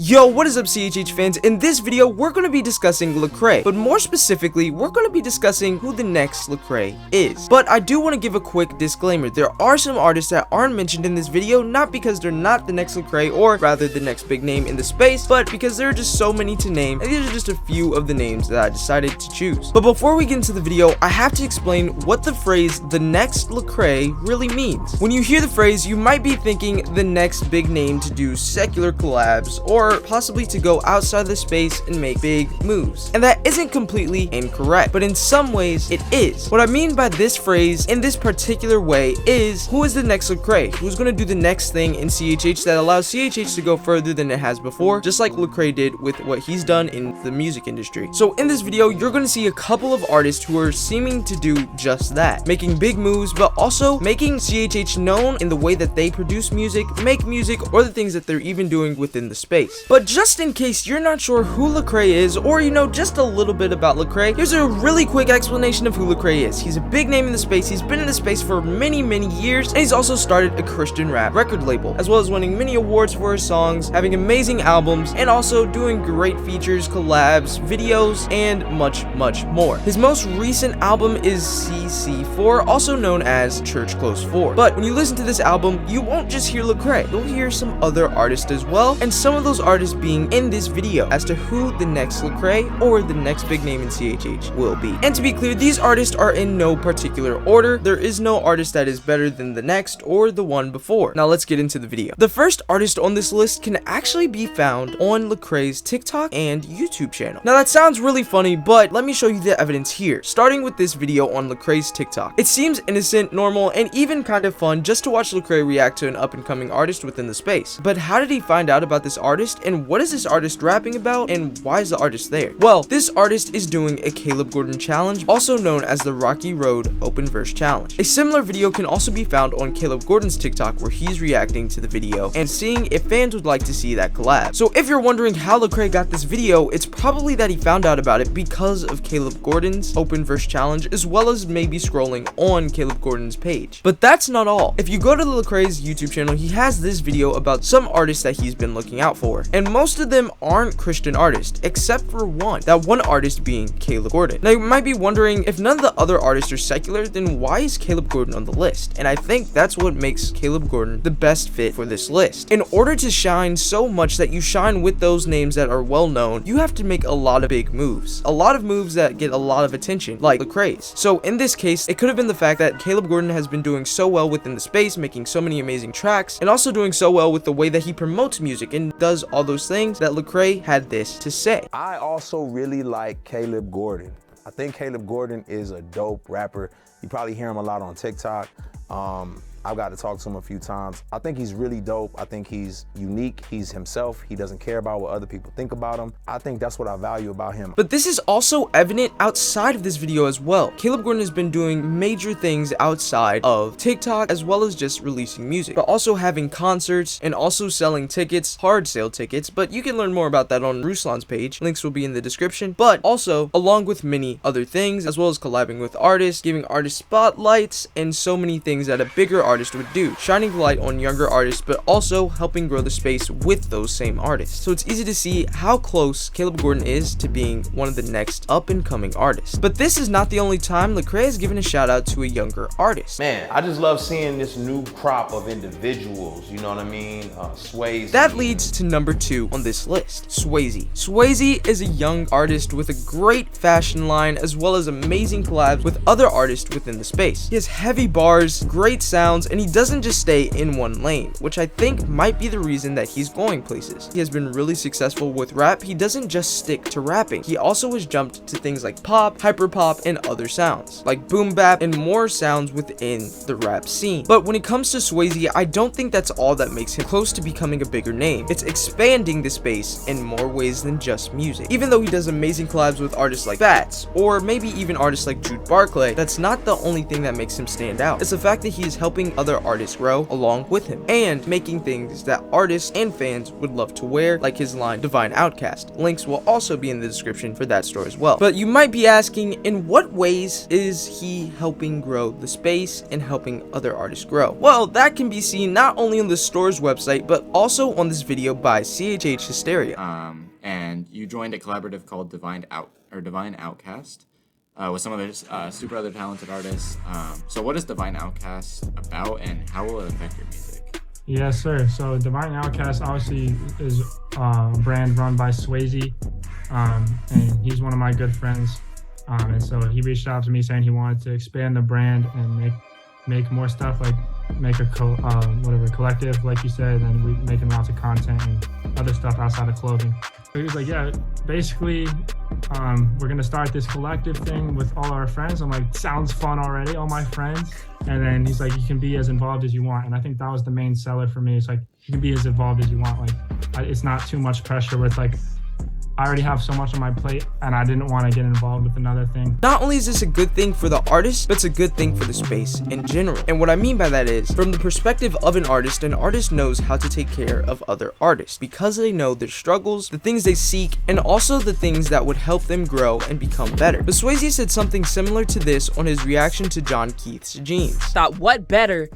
Yo, what is up CHH fans? In this video, we're going to be discussing Lecrae, but more specifically, we're going to be discussing who the next Lecrae is. But I do want to give a quick disclaimer. There are some artists that aren't mentioned in this video, not because they're not the next Lecrae, or rather the next big name in the space, but because there are just so many to name, and these are just a few of the names that I decided to choose. But before we get into the video, I have to explain what the phrase, the next Lecrae, really means. When you hear the phrase, you might be thinking the next big name to do secular collabs, or possibly to go outside the space and make big moves. And that isn't completely incorrect, but in some ways it is. What I mean by this phrase in this particular way is, who is the next Lecrae? Who's going to do the next thing in CHH that allows CHH to go further than it has before, just like Lecrae did with what he's done in the music industry. So in this video, you're going to see a couple of artists who are seeming to do just that, making big moves, but also making CHH known in the way that they produce music, make music, or the things that they're even doing within the space. But just in case you're not sure who Lecrae is, or you know just a little bit about Lecrae, here's a really quick explanation of who Lecrae is. He's a big name in the space, he's been in the space for many years, and he's also started a Christian rap record label, as well as winning many awards for his songs, having amazing albums, and also doing great features, collabs, videos, and much more. His most recent album is CC4, also known as Church Close 4. But when you listen to this album, you won't just hear Lecrae, you'll hear some other artists as well, and some of those artists being in this video as to who the next Lecrae or the next big name in CHH will be. And to be clear, these artists are in no particular order. There is no artist that is better than the next or the one before. Now let's get into the video. The first artist on this list can actually be found on Lecrae's TikTok and YouTube channel. Now that sounds really funny, but let me show you the evidence here. Starting with this video on Lecrae's TikTok. It seems innocent, normal, and even kind of fun just to watch Lecrae react to an up-and-coming artist within the space. But how did he find out about this artist, and what is this artist rapping about, and why is the artist there? Well, this artist is doing a Caleb Gordon challenge, also known as the Rocky Road Open Verse Challenge. A similar video can also be found on Caleb Gordon's TikTok, where he's reacting to the video and seeing if fans would like to see that collab. So if you're wondering how Lecrae got this video, it's probably that he found out about it because of Caleb Gordon's Open Verse Challenge, as well as maybe scrolling on Caleb Gordon's page. But that's not all. If you go to Lecrae's YouTube channel, he has this video about some artists that he's been looking out for, and most of them aren't Christian artists, except for one. That one artist being Caleb Gordon. Now you might be wondering, if none of the other artists are secular, then why is Caleb Gordon on the list? And I think that's what makes Caleb Gordon the best fit for this list. In order to shine so much that you shine with those names that are well known, you have to make a lot of big moves. A lot of moves that get a lot of attention, like Lecrae's. So in this case, it could have been the fact that Caleb Gordon has been doing so well within the space, making so many amazing tracks, and also doing so well with the way that he promotes music and does all those things, that Lecrae had this to say. I also really like Caleb Gordon. I think Caleb Gordon is a dope rapper. You probably hear him a lot on TikTok. I've got to talk to him a few times. I think he's really dope. I think he's unique. He's himself. He doesn't care about what other people think about him. I think that's what I value about him. But this is also evident outside of this video as well. Caleb Gordon has been doing major things outside of TikTok, as well as just releasing music, but also having concerts and also selling tickets, hard sale tickets. But you can learn more about that on Ruslan's page. Links will be in the description. But also, along with many other things, as well as collabing with artists, giving artists spotlights, and so many things that a bigger artist would do, shining the light on younger artists, but also helping grow the space with those same artists. So it's easy to see how close Caleb Gordon is to being one of the next up-and-coming artists. But this is not the only time Lecrae has given a shout out to a younger artist. Man, I just love seeing this new crop of individuals, you know what I mean? Swaizy. That leads to number 2 on this list, Swaizy. Swaizy is a young artist with a great fashion line, as well as amazing collabs with other artists within the space. He has heavy bars, great sounds, and he doesn't just stay in one lane, which I think might be the reason that he's going places. He has been really successful with rap. He doesn't just stick to rapping. He also has jumped to things like pop, hyperpop, and other sounds, like boom bap and more sounds within the rap scene. But when it comes to Swaizy, I don't think that's all that makes him close to becoming a bigger name. It's expanding the space in more ways than just music. Even though he does amazing collabs with artists like Battz, or maybe even artists like Jude Barclay, that's not the only thing that makes him stand out. It's the fact that he is helping helping other artists grow along with him, and making things that artists and fans would love to wear, like his line Divine Outcast. Links will also be in the description for that store as well. But you might be asking, in what ways is he helping grow the space and helping other artists grow? Well, that can be seen not only on the store's website, but also on this video by CHH Hysteria. And you joined a collaborative called Divine Outcast with some other super other talented artists. So what is Divine Outcast about, and how will it affect your music? Yes, sir. So Divine Outcast obviously is a brand run by Swaizy, and he's one of my good friends. And so he reached out to me saying he wanted to expand the brand and make more stuff, like make a collective, like you said, and we making lots of content and other stuff outside of clothing. So he was like, yeah, basically, we're gonna start this collective thing with all our friends. I'm like, sounds fun already, all my friends. And then he's like, you can be as involved as you want. And I think that was the main seller for me. It's like, you can be as involved as you want. Like, it's not too much pressure with like, I already have so much on my plate and I didn't want to get involved with another thing. Not only is this a good thing for the artist, but it's a good thing for the space in general. And what I mean by that is, from the perspective of an artist knows how to take care of other artists because they know their struggles, the things they seek, and also the things that would help them grow and become better. But Swaizy said something similar to this on his reaction to Jon Keith's Jeans. Thought, what better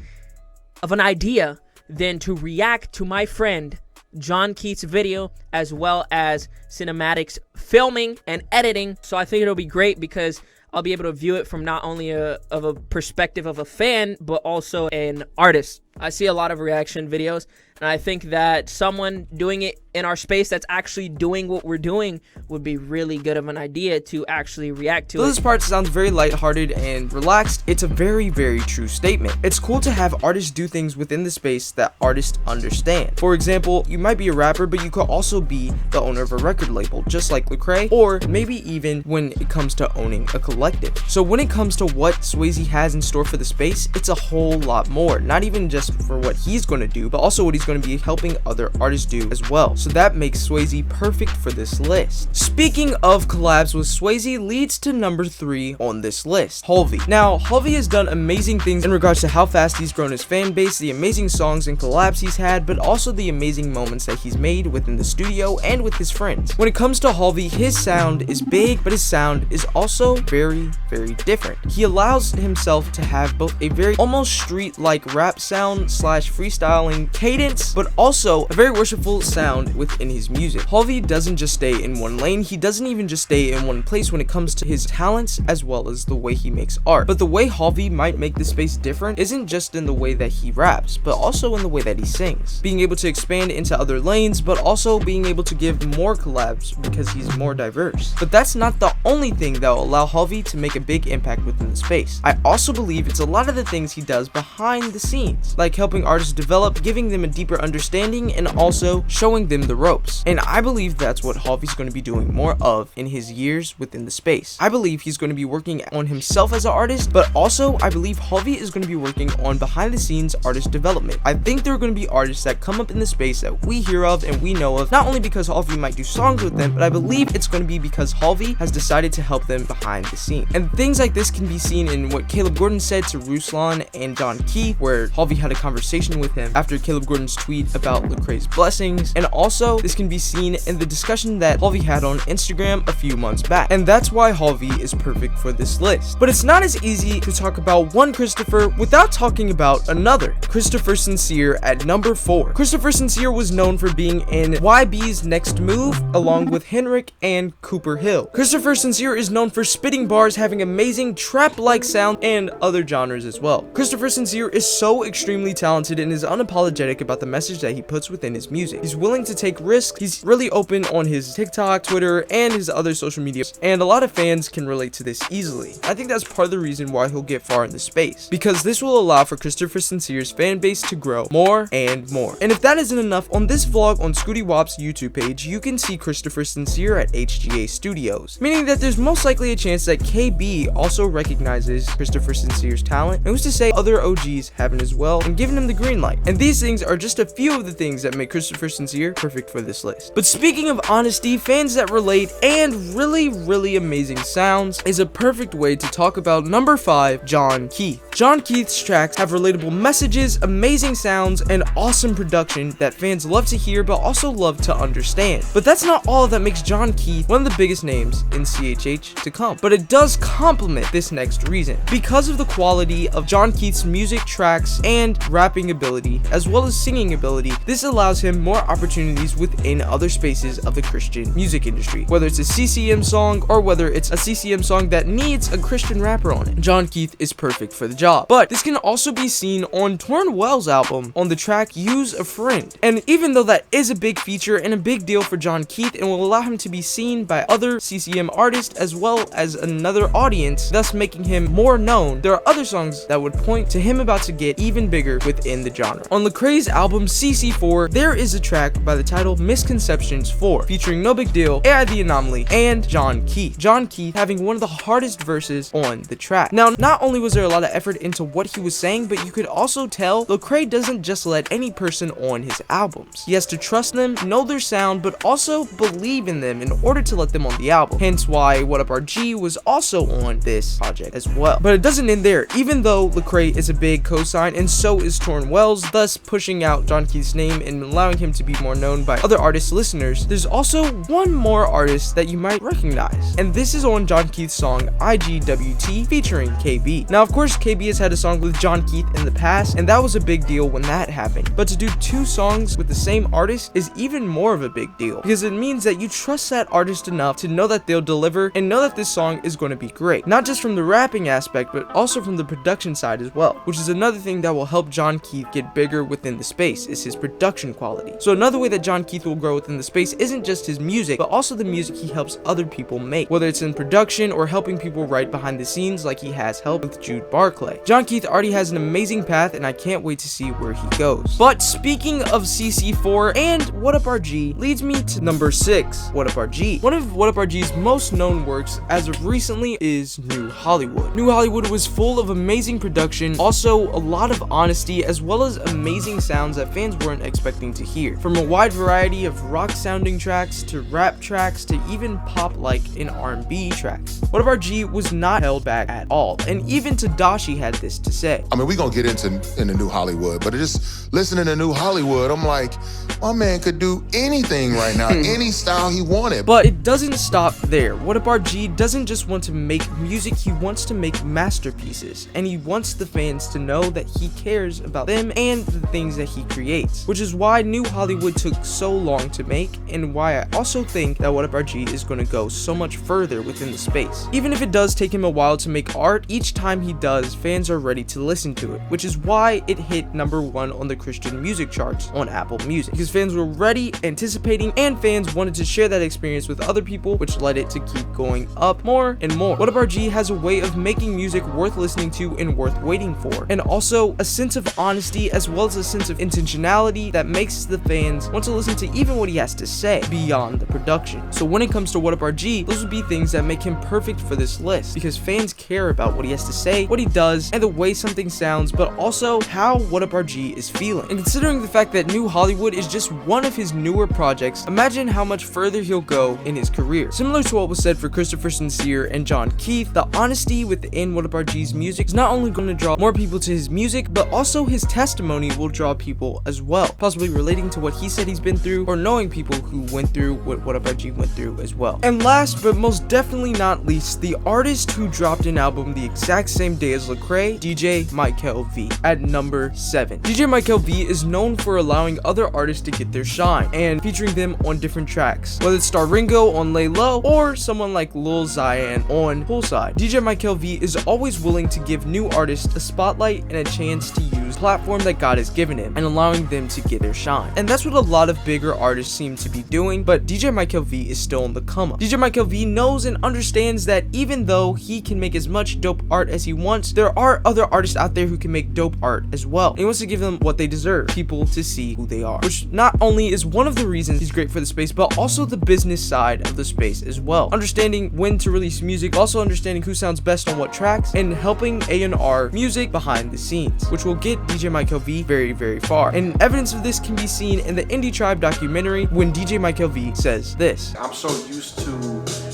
of an idea than to react to my friend Jon Keith's video, as well as cinematics filming and editing. So I think it'll be great because I'll be able to view it from not only of a perspective of a fan, but also an artist. I see a lot of reaction videos, and I think that someone doing it in our space that's actually doing what we're doing would be really good of an idea to actually react to. Though this part sounds very lighthearted and relaxed, it's a very, very true statement. It's cool to have artists do things within the space that artists understand. For example, you might be a rapper, but you could also be the owner of a record label, just like Lecrae, or maybe even when it comes to owning a collective. So when it comes to what Swaizy has in store for the space, it's a whole lot more. Not even just for what he's going to do, but also what he's going to be helping other artists do as well. So that makes Swaizy perfect for this list. Speaking of collabs with Swaizy leads to number 3 on this list, Hulvey. Now, Hulvey has done amazing things in regards to how fast he's grown his fan base, the amazing songs and collabs he's had, but also the amazing moments that he's made within the studio and with his friends. When it comes to Hulvey, his sound is big, but his sound is also very, very different. He allows himself to have both a very almost street-like rap sound / freestyling cadence, but also a very worshipful sound within his music. Hulvey doesn't just stay in one lane, he doesn't even just stay in one place when it comes to his talents as well as the way he makes art. But the way Hulvey might make the space different isn't just in the way that he raps, but also in the way that he sings. Being able to expand into other lanes, but also being able to give more collabs because he's more diverse. But that's not the only thing that will allow Hulvey to make a big impact within the space. I also believe it's a lot of the things he does behind the scenes, like helping artists develop, giving them a deeper understanding, and also showing them the ropes. And I believe that's what Hulvey's going to be doing more of in his years within the space. I believe he's going to be working on himself as an artist, but also I believe Hulvey is going to be working on behind the scenes artist development. I think there are going to be artists that come up in the space that we hear of and we know of, not only because Hulvey might do songs with them, but I believe it's going to be because Hulvey has decided to help them behind the scenes. And things like this can be seen in what Caleb Gordon said to Ruslan and Jon Keith, where Hulvey had a conversation with him after Caleb Gordon's tweet about Lecrae's blessings, and also this can be seen in the discussion that Hulvey had on Instagram a few months back. And that's why Hulvey is perfect for this list. But it's not as easy to talk about one Christopher without talking about another, Christopher Syncere at number 4. Christopher Syncere was known for being in YB's Next Move along with Henrik and Cooper Hill. Christopher Syncere is known for spitting bars, having amazing trap-like sound, and other genres as well. Christopher Syncere is so extremely talented and is unapologetic about the message that he puts within his music. He's willing to take risks, he's really open on his TikTok, Twitter, and his other social media, and a lot of fans can relate to this easily. I think that's part of the reason why he'll get far in the space, because this will allow for Christopher Syncere's fan base to grow more and more. And if that isn't enough, on this vlog on Scooty Wop's YouTube page, you can see Christopher Syncere at HGA Studios, meaning that there's most likely a chance that KB also recognizes Christopher Syncere's talent, and who's to say other OGs haven't as well, and given him the green light. And these things are just a few of the things that make Christopher Syncere perfect for this list. But speaking of honesty, fans that relate, and really amazing sounds is a perfect way to talk about number 5, Jon Keith. Jon Keith's tracks have relatable messages, amazing sounds, and awesome production that fans love to hear but also love to understand. But that's not all that makes Jon Keith one of the biggest names in CHH to come. But it does complement this next reason. Because of the quality of Jon Keith's music tracks and rapping ability, as well as singing ability, this allows him more opportunities within other spaces of the Christian music industry. Whether it's a CCM song or whether it's a CCM song that needs a Christian rapper on it, Jon Keith is perfect for the job. But this can also be seen on Tornwell's album on the track Use a Friend. And even though that is a big feature and a big deal for Jon Keith and will allow him to be seen by other CCM artists as well as another audience, thus making him more known, there are other songs that would point to him about to get even bigger within the genre. On Lecrae's album CC4, there is a track by the title Misconceptions 4, featuring No Big Deal, AI The Anomaly, and Jon Keith. Jon Keith having one of the hardest verses on the track. Now, not only was there a lot of effort into what he was saying, but you could also tell Lecrae doesn't just let any person on his albums. He has to trust them, know their sound, but also believe in them in order to let them on the album. Hence why What Up RG was also on this project as well. But it doesn't end there. Even though Lecrae is a big cosign and so is Tornwell's, thus pushing out Jon Keith's name and allowing him to be more known by other artists' listeners, there's also one more artist that you might recognize. And this is on Jon Keith's song IGWT featuring KB. Now, of course, KB has had a song with Jon Keith in the past, and that was a big deal when that happened. But to do 2 songs with the same artist is even more of a big deal, because it means that you trust that artist enough to know that they'll deliver and know that this song is going to be great. Not just from the rapping aspect, but also from the production side as well, which is another thing that will help Jon Keith get bigger within the space, is his production quality. So another way that Jon Keith will grow within the space isn't just his music, but also the music he helps other people make, whether it's in production or helping people write behind the scenes like he has helped with Jude Barclay. Jon Keith already has an amazing path, and I can't wait to see where he goes. But speaking of CC4 and What Up RG leads me to number 6, What Up RG. One of What Up RG's most known works as of recently is New Hollywood. New Hollywood was full of amazing production, also a lot of honesty, as well as amazing sounds that fans weren't expecting to hear. From a wide variety of rock sounding tracks to rap tracks to even pop like and R&B tracks. What Up RG was not held back at all, and even Tadashi had this to say. I mean, we're gonna get into New Hollywood, but just listening to New Hollywood, I'm like, my man could do anything right now, any style he wanted. But it doesn't stop there. What Up RG doesn't just want to make music, he wants to make masterpieces, and he wants the fans to know that he cares about them and the things that he creates, which is why New Hollywood took so long to make, and why I also think that What Up RG is going to go so much further within the space. Even if it does take him a while to make art, each time he does, fans are ready to listen to it, which is why it hit number 1 on the Christian music charts on Apple Music, because fans were ready, anticipating, and fans wanted to share that experience with other people, which led it to keep going up more and more. What Up RG has a way of making music worth listening to and worth waiting for, and also a sense of honesty as well as a sense of intentionality that makes the fans want to listen to even what he has to say beyond the production. So when it comes to What Up RG, those would be things that make him perfect for this list, because fans care about what he has to say, what he does, and the way something sounds, but also how What Up RG is feeling. And considering the fact that New Hollywood is just one of his newer projects, imagine how much further he'll go in his career. Similar to what was said for Christopher Syncere and Jon Keith, the honesty within What Up RG's music is not only going to draw more people to his music, but also his testimony will draw people as well, possibly relating to what he said he's been through, or knowing people who went through what Up RG went through as well. And last but most definitely not least, the artist who dropped an album the exact same day as Lecrae, DJ Michael V, at number 7. DJ Michael V is known for allowing other artists to get their shine and featuring them on different tracks, whether it's Staringo on Lay Low or someone like Lil Zion on Poolside. DJ Michael V is always willing to give new artists a spotlight and a chance to use the platform that God has given him and allowing them to get their shine. And that's what a lot of bigger artists seem to be doing, but DJ Michael V is still on the come up. DJ Michael V knows and understands that even though he can make as much dope art as he wants, there are other artists out there who can make dope art as well. And he wants to give them what they deserve, people to see who they are, which not only is one of the reasons he's great for the space, but also the business side of the space as well. Understanding when to release music, also understanding who sounds best on what tracks, and helping A&R music behind the scenes, which will get DJ Michael V very, very far. And evidence of this can be seen in the indie Tribe documentary when DJ Mike LV says this. I'm so used to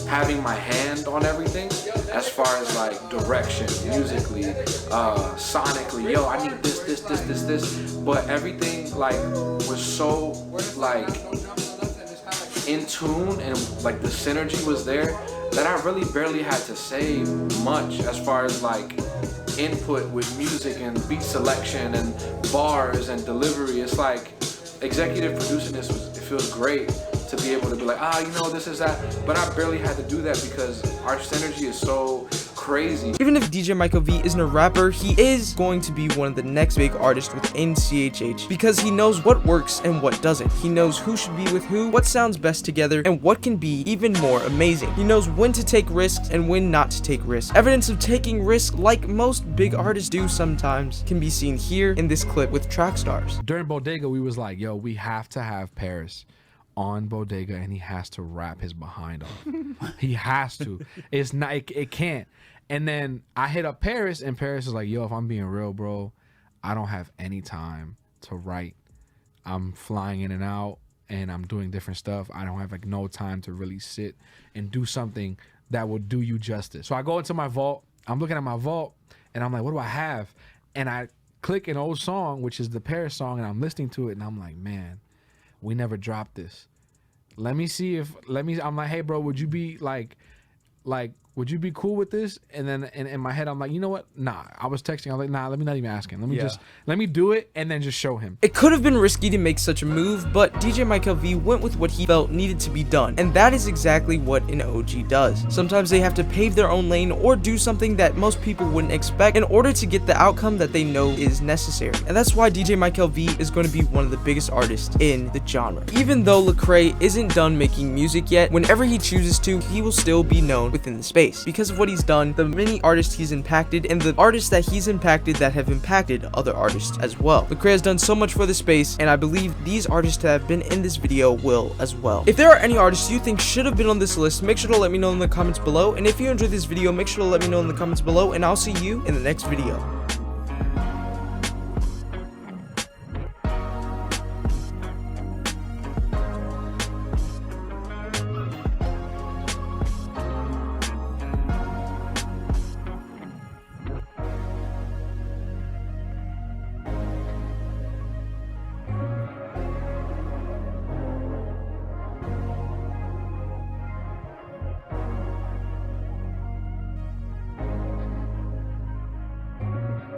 having my hand on everything as far as like direction, musically, sonically. Yo, I need this, but everything like was so like in tune and like the synergy was there that I really barely had to say much as far as like input with music and beat selection and bars and delivery. It's like executive producing this it feels great to be able to be like, this is that, but I barely had to do that because our synergy is so crazy. Even if DJ Michael V isn't a rapper, he is going to be one of the next big artists within CHH because he knows what works and what doesn't. He knows who should be with who, what sounds best together, and what can be even more amazing. He knows when to take risks and when not to take risks. Evidence of taking risks, like most big artists do sometimes, can be seen here in this clip with track stars. During Bodega, we was like, yo, we have to have Paris on Bodega and he has to rap his behind off. He has to. It's not, it can't. And then I hit up Paris and Paris is like, yo, if I'm being real, bro, I don't have any time to write. I'm flying in and out and I'm doing different stuff. I don't have like no time to really sit and do something that will do you justice. So I go into my vault, I'm looking at my vault and I'm like, what do I have? And I click an old song, which is the Paris song, and I'm listening to it and I'm like, man, we never dropped this. I'm like, hey bro, would you be would you be cool with this? And then in my head, I'm like, you know what? Nah, I was texting. I was like, nah, let me not even ask him. Let me do it and then just show him. It could have been risky to make such a move, but DJ Mike LV went with what he felt needed to be done. And that is exactly what an OG does. Sometimes they have to pave their own lane or do something that most people wouldn't expect in order to get the outcome that they know is necessary. And that's why DJ Mike LV is going to be one of the biggest artists in the genre. Even though Lecrae isn't done making music yet, whenever he chooses to, he will still be known within the space. Because of what he's done, the many artists he's impacted, and the artists that he's impacted that have impacted other artists as well. Lecrae has done so much for the space, and I believe these artists that have been in this video will as well. If there are any artists you think should have been on this list, make sure to let me know in the comments below, and if you enjoyed this video, make sure to let me know in the comments below, and I'll see you in the next video.